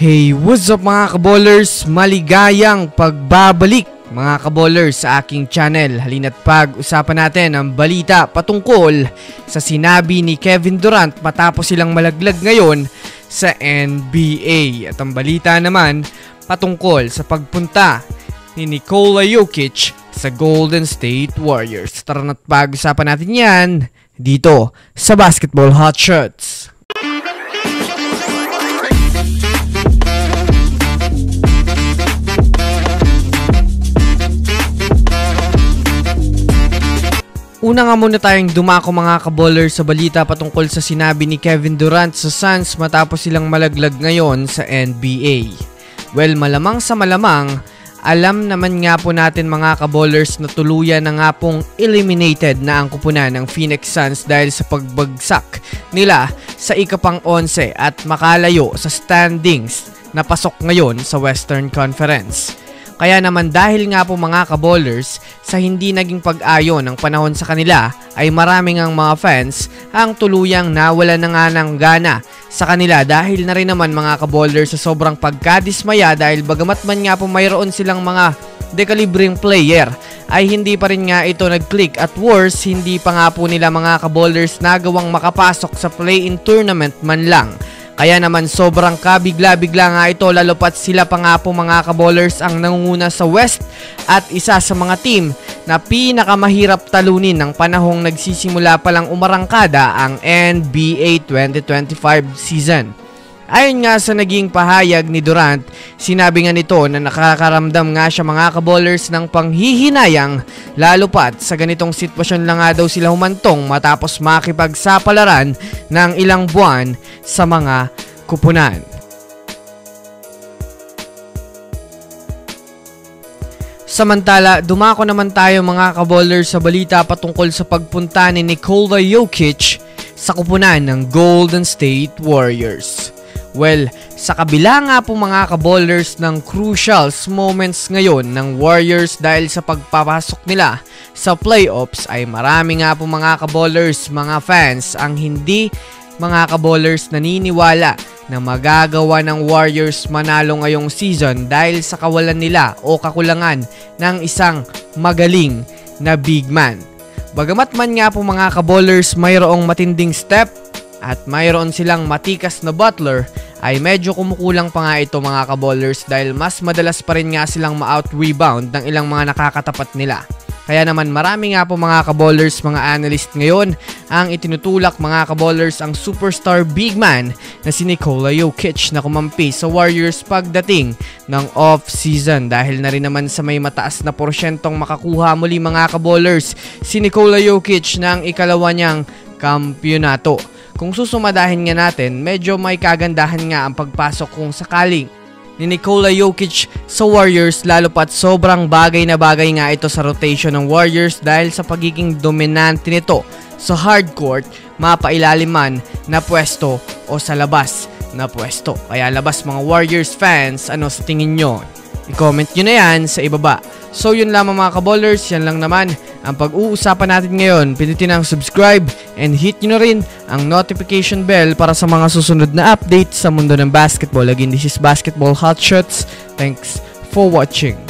Hey, what's up mga kaballers? Maligayang pagbabalik mga kaballers sa aking channel. Halina't pag-usapan natin ang balita patungkol sa sinabi ni Kevin Durant matapos silang malaglag ngayon sa NBA. At ang balita naman patungkol sa pagpunta ni Nikola Jokic sa Golden State Warriors. Tara na't pag-usapan natin yan dito sa Basketball Hotshots. Una nga muna tayong dumako mga kaballers sa balita patungkol sa sinabi ni Kevin Durant sa Suns matapos silang malaglag ngayon sa NBA. Well, malamang sa malamang, alam naman nga po natin mga kaballers na tuluyan na nga pong eliminated na ang kupunan ng Phoenix Suns dahil sa pagbagsak nila sa ikapang-11 at makalayo sa standings na pasok ngayon sa Western Conference. Kaya naman dahil nga po mga kaballers sa hindi naging pag-ayon ng panahon sa kanila ay maraming ang mga fans ang tuluyang nawala na nga ng gana sa kanila dahil na rin naman mga kaballers sa sobrang pagkadismaya dahil bagamat man nga po mayroon silang mga dekalibreng player ay hindi pa rin nga ito nag-click at worse hindi pa nga po nila mga kaballers nagawang makapasok sa play-in tournament man lang. Kaya naman sobrang kabigla-bigla nga ito lalo pat sila pa nga po mga kaballers ang nangunguna sa West at isa sa mga team na pinakamahirap talunin ng panahong nagsisimula palang umarangkada ang NBA 2025 season. Ayon nga sa naging pahayag ni Durant, sinabi nga nito na nakakaramdam nga siya mga kaballers ng panghihinayang lalo pat sa ganitong sitwasyon lang nga daw sila humantong matapos makipagsapalaran ng ilang buwan sa mga kupunan. Samantala, dumako naman tayo mga kaballers sa balita patungkol sa pagpunta ni Nikola Jokic sa kupunan ng Golden State Warriors. Well, sa kabila nga po mga kaballers ng crucial moments ngayon ng Warriors dahil sa pagpapasok nila sa playoffs ay marami nga po mga kaballers, mga fans ang hindi mga kaballers naniniwala na magagawa ng Warriors manalo ngayong season dahil sa kawalan nila o kakulangan ng isang magaling na big man. Bagamat man nga po mga kaballers mayroong matinding step at mayroon silang matikas na Butler ay medyo kumukulang pa nga ito mga kaballers dahil mas madalas pa rin nga silang ma-out-rebound ng ilang mga nakakatapat nila. Kaya naman marami nga po mga kaballers, mga analyst ngayon ang itinutulak mga kaballers ang superstar big man na si Nikola Jokic na kumampi sa Warriors pagdating ng off-season dahil na rin naman sa may mataas na porsyentong makakuha muli mga kaballers si Nikola Jokic ng ikalawa niyang kampyonato. Kung susumadahin nga natin, medyo may kagandahan nga ang pagpasok kung sakaling ni Nikola Jokic sa Warriors lalo pat sobrang bagay na bagay nga ito sa rotation ng Warriors dahil sa pagiging dominante nito sa hardcourt, mapailalim man na pwesto o sa labas na pwesto. Kaya labas mga Warriors fans, ano sa tingin nyo? I-comment nyo na yan sa ibaba. So yun lamang mga kaballers, yan lang naman ang pag-uusapan natin ngayon. Pindutin ang subscribe and hit nyo na rin ang notification bell para sa mga susunod na updates sa mundo ng basketball. Again, this is Basketball Hotshots. Thanks for watching.